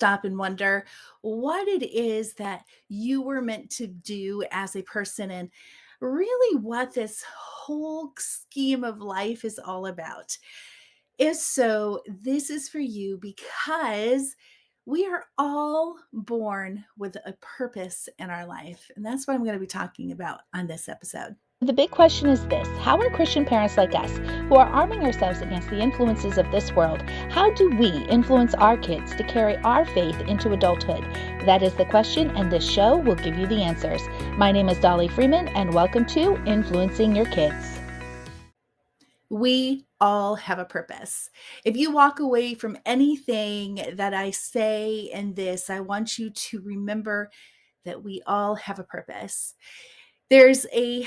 stop and wonder what it is that you were meant to do as a person and really what this whole scheme of life is all about. If so, this is for you because we are all born with a purpose in our life. And that's what I'm going to be talking about on this episode. The big question is this: how are Christian parents like us, who are arming ourselves against the influences of this world, how do we influence our kids to carry our faith into adulthood? That is the question, and this show will give you the answers. My name is Dolly Freeman, and welcome to Influencing Your Kids. We all have a purpose. If you walk away from anything that I say in this, I want you to remember that we all have a purpose. There's a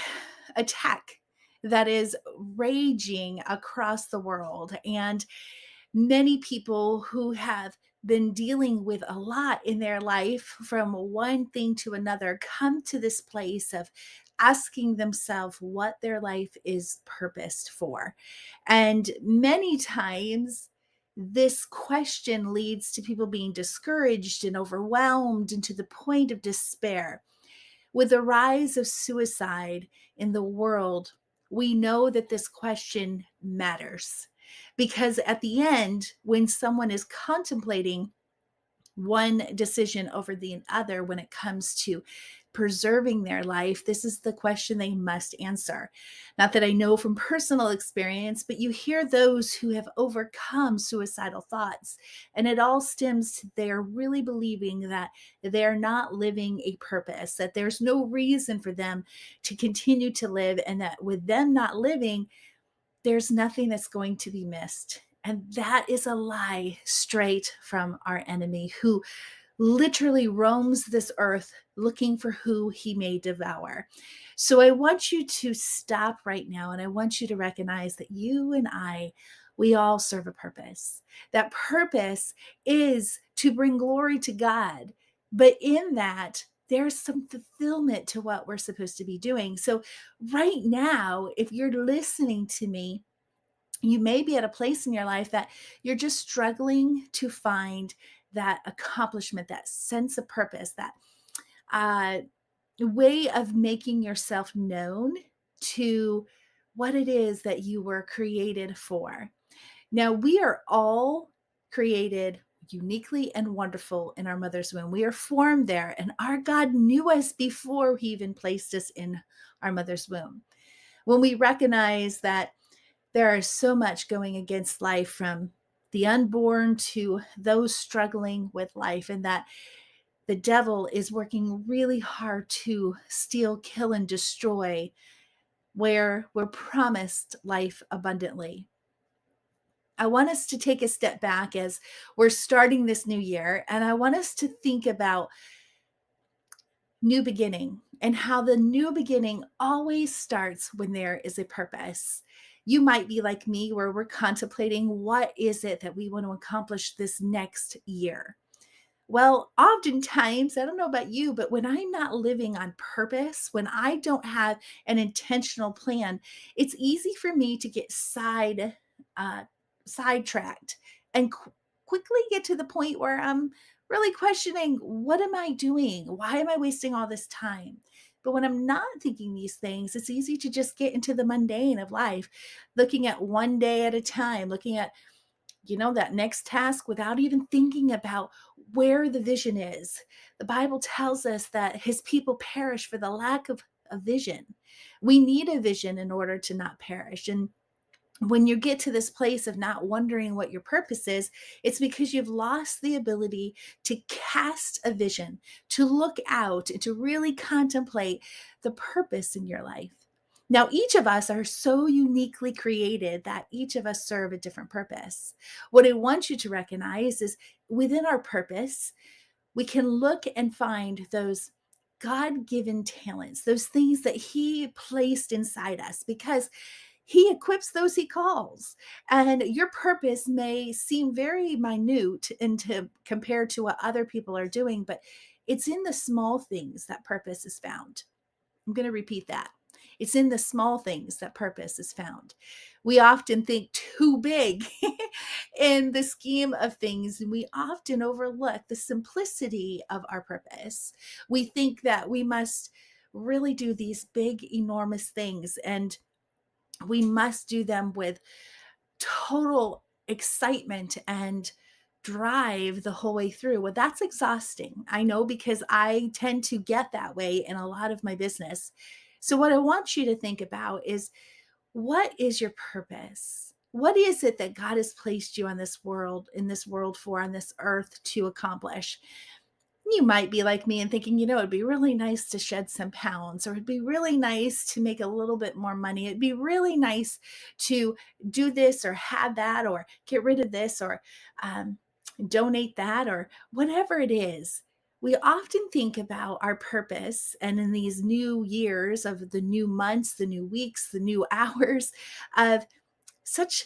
attack that is raging across the world, and many people who have been dealing with a lot in their life from one thing to another come to this place of asking themselves what their life is purposed for. And many times, this question leads to people being discouraged and overwhelmed and to the point of despair. With the rise of suicide in the world, we know that this question matters because at the end, when someone is contemplating one decision over the other when it comes to preserving their life, this is the question they must answer. Not that I know from personal experience, but you hear those who have overcome suicidal thoughts, and it all stems to they're really believing that they're not living a purpose, that there's no reason for them to continue to live, and that with them not living, there's nothing that's going to be missed. And that is a lie straight from our enemy who literally roams this earth looking for who he may devour. So I want you to stop right now and I want you to recognize that you and I, we all serve a purpose. That purpose is to bring glory to God. But in that, there's some fulfillment to what we're supposed to be doing. So, right now, if you're listening to me, you may be at a place in your life that you're just struggling to find that accomplishment, that sense of purpose, that uh, way of making yourself known to what it is that you were created for. Now, we are all created uniquely and wonderful in our mother's womb. We are formed there, and our God knew us before He even placed us in our mother's womb. When we recognize that there is so much going against life from the unborn to those struggling with life, and that the devil is working really hard to steal, kill, and destroy where we're promised life abundantly. I want us to take a step back as we're starting this new year, and I want us to think about new beginning and how the new beginning always starts when there is a purpose. You might be like me, where we're contemplating what is it that we want to accomplish this next year. Well, oftentimes, I don't know about you, but when I'm not living on purpose, when I don't have an intentional plan, it's easy for me to get uh, sidetracked and quickly get to the point where I'm really questioning, what am I doing? Why am I wasting all this time? But when I'm not thinking these things, it's easy to just get into the mundane of life, looking at one day at a time, looking at that next task without even thinking about where the vision is. The Bible tells us that his people perish for the lack of a vision. We need a vision in order to not perish. And when you get to this place of not wondering what your purpose is, it's because you've lost the ability to cast a vision, to look out, and to really contemplate the purpose in your life. Now, each of us are so uniquely created that each of us serve a different purpose. What I want you to recognize is within our purpose, we can look and find those God given talents, those things that He placed inside us, because He equips those He calls. And your purpose may seem very minute compared to what other people are doing, but it's in the small things that purpose is found. I'm going to repeat that. It's in the small things that purpose is found. We often think too big in the scheme of things, and we often overlook the simplicity of our purpose. We think that we must really do these big, enormous things, and we must do them with total excitement and drive the whole way through. Well, that's exhausting. I know, because I tend to get that way in a lot of my business. So, what I want you to think about is, what is your purpose? What is it that God has placed you on this world, in this world for, on this earth to accomplish? You might be like me and thinking, it'd be really nice to shed some pounds, or it'd be really nice to make a little bit more money. It'd be really nice to do this or have that, or get rid of this, or um, donate that, or whatever it is. We often think about our purpose, and in these new years of the new months, the new weeks, the new hours of such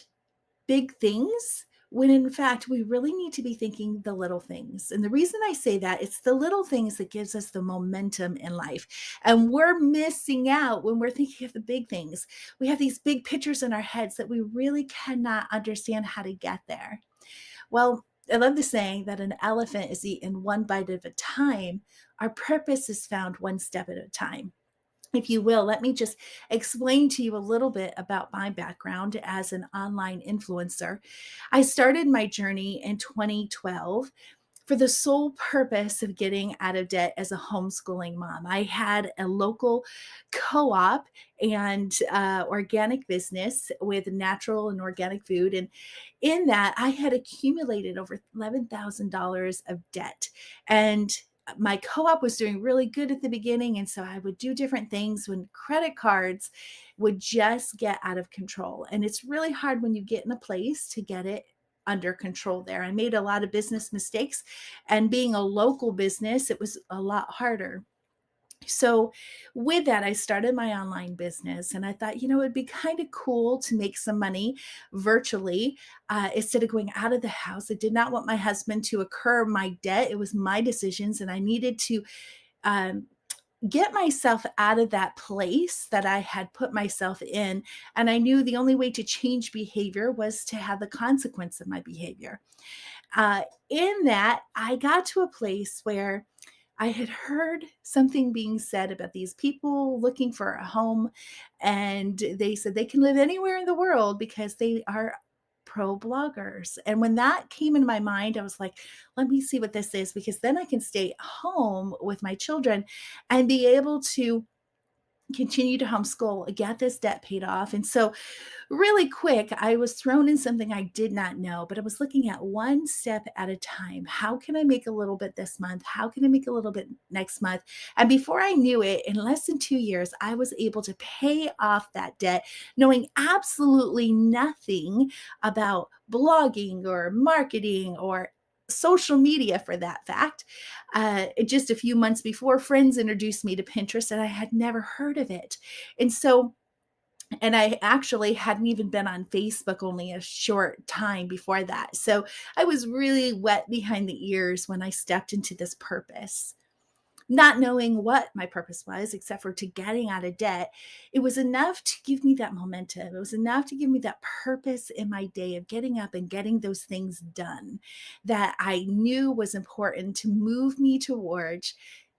big things, when in fact we really need to be thinking the little things. And the reason I say that, it's the little things that gives us the momentum in life. And we're missing out when we're thinking of the big things. We have these big pictures in our heads that we really cannot understand how to get there. Well, I love the saying that an elephant is eaten one bite at a time. Our purpose is found one step at a time. If you will, let me just explain to you a little bit about my background as an online influencer. I started my journey in 2012 for the sole purpose of getting out of debt as a homeschooling mom. I had a local co op and organic business with natural and organic food. And in that, I had accumulated over $11,000 of debt. And my co-op was doing really good at the beginning, and so I would do different things when credit cards would just get out of control. And it's really hard when you get in a place to get it under control there. I made a lot of business mistakes, and being a local business, it was a lot harder. So, with that, I started my online business, and I thought, it'd be kind of cool to make some money virtually instead of going out of the house. I did not want my husband to incur my debt. It was my decisions, and I needed to um, get myself out of that place that I had put myself in. And I knew the only way to change behavior was to have the consequence of my behavior. In that, I got to a place where I had heard something being said about these people looking for a home, and they said they can live anywhere in the world because they are pro bloggers. And when that came in my mind, I was like, let me see what this is, because then I can stay home with my children and be able to continue to homeschool, get this debt paid off. And so, really quick, I was thrown in something I did not know, but I was looking at one step at a time. How can I make a little bit this month? How can I make a little bit next month? And before I knew it, in less than 2 years, I was able to pay off that debt, knowing absolutely nothing about blogging or marketing or social media, for that fact. Just a few months before, friends introduced me to Pinterest, and I had never heard of it. And so, and I actually hadn't even been on Facebook only a short time before that. So I was really wet behind the ears when I stepped into this purpose. Not knowing what my purpose was, except for to getting out of debt, it was enough to give me that momentum. It was enough to give me that purpose in my day of getting up and getting those things done that I knew was important to move me towards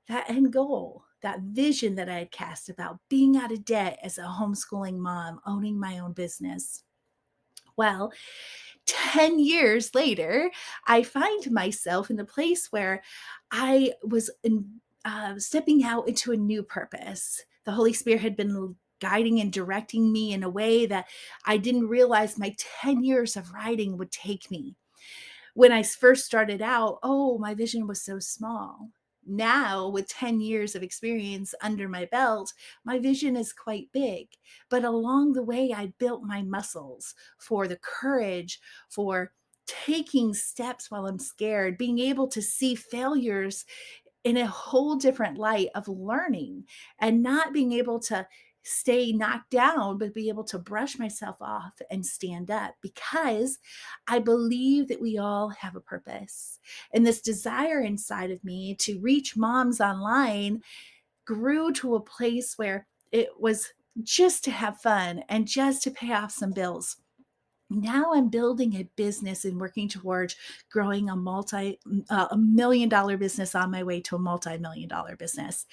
that end goal, that vision that I had cast about being out of debt as a homeschooling mom, owning my own business. Well, 10 years later, I find myself in a place where I was stepping out into a new purpose. The Holy Spirit had been guiding and directing me in a way that I didn't realize my 10 years of writing would take me. When I first started out, oh, my vision was so small. Now, with 10 years of experience under my belt, my vision is quite big. But along the way, I built my muscles for the courage, for taking steps while I'm scared, being able to see failures in a whole different light of learning, and not being able to stay knocked down, but be able to brush myself off and stand up, because I believe that we all have a purpose. And this desire inside of me to reach moms online grew to a place where it was just to have fun and just to pay off some bills. Now I'm building a business and working towards growing a $1 million business on my way to a multi-million-dollar business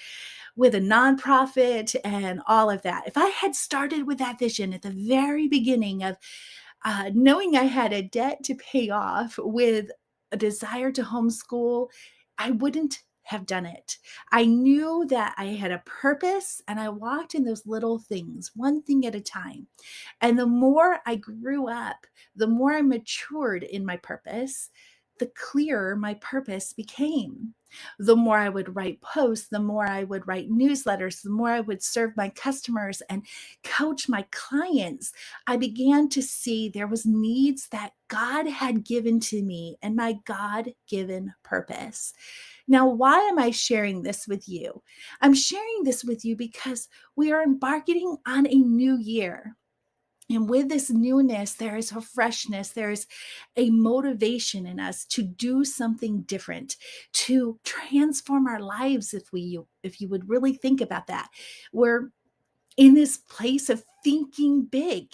with a nonprofit and all of that. If I had started with that vision at the very beginning of knowing I had a debt to pay off with a desire to homeschool, I wouldn't have done it. I knew that I had a purpose and I walked in those little things, one thing at a time. And the more I grew up, the more I matured in my purpose, the clearer my purpose became. The more I would write posts, the more I would write newsletters, the more I would serve my customers and coach my clients, I began to see there was needs that God had given to me and my God-given purpose. Now, why am I sharing this with you? I'm sharing this with you because we are embarking on a new year. And with this newness, there is a freshness, there is a motivation in us to do something different, to transform our lives if you would really think about that. We're in this place of thinking big.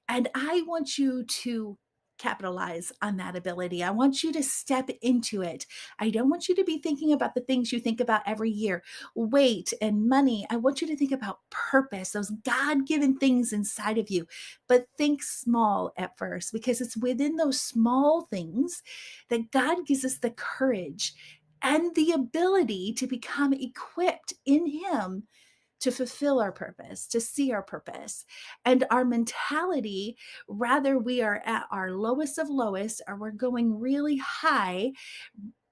And I want you to capitalize on that ability. I want you to step into it. I don't want you to be thinking about the things you think about every year, weight and money. I want you to think about purpose, those God given things inside of you. But think small at first, because it's within those small things that God gives us the courage and the ability to become equipped in Him to fulfill our purpose, to see our purpose. And our mentality, rather we are at our lowest of lowest or we're going really high,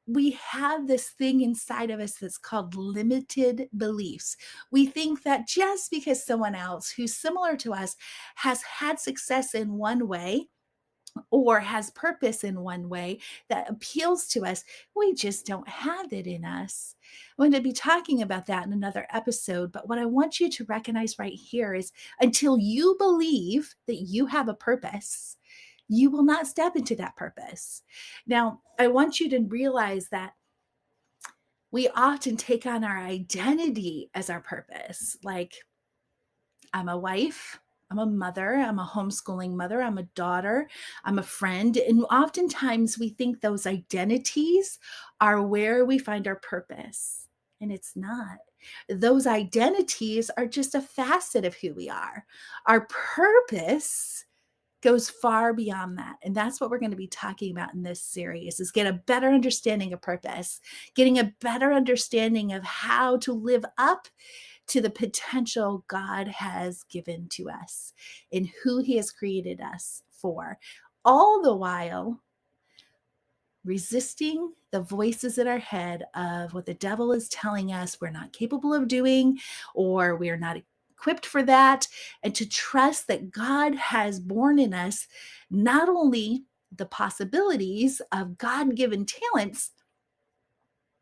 we have this thing inside of us that's called limited beliefs. We think that just because someone else who's similar to us has had success in one way, or has purpose in one way that appeals to us, we just don't have it in us. I'm going to be talking about that in another episode, but what I want you to recognize right here is until you believe that you have a purpose, you will not step into that purpose. Now, I want you to realize that we often take on our identity as our purpose. Like, I'm a wife, I'm a mother, I'm a homeschooling mother, I'm a daughter, I'm a friend. And oftentimes we think those identities are where we find our purpose. And it's not. Those identities are just a facet of who we are. Our purpose goes far beyond that. And that's what we're going to be talking about in this series, is get a better understanding of purpose, getting a better understanding of how to live up to the potential God has given to us and who He has created us for, all the while resisting the voices in our head of what the devil is telling us we're not capable of doing, or we are not equipped for that, and to trust that God has born in us not only the possibilities of God-given talents,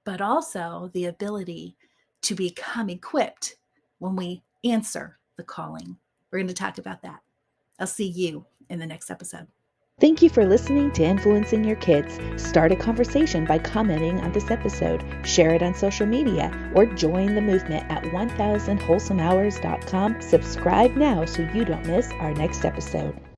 but also the ability to become equipped when we answer the calling. We're going to talk about that. I'll see you in the next episode. Thank you for listening to Influencing Your Kids. Start a conversation by commenting on this episode, share it on social media, or join the movement at 1000wholesomehours.com. Subscribe now so you don't miss our next episode.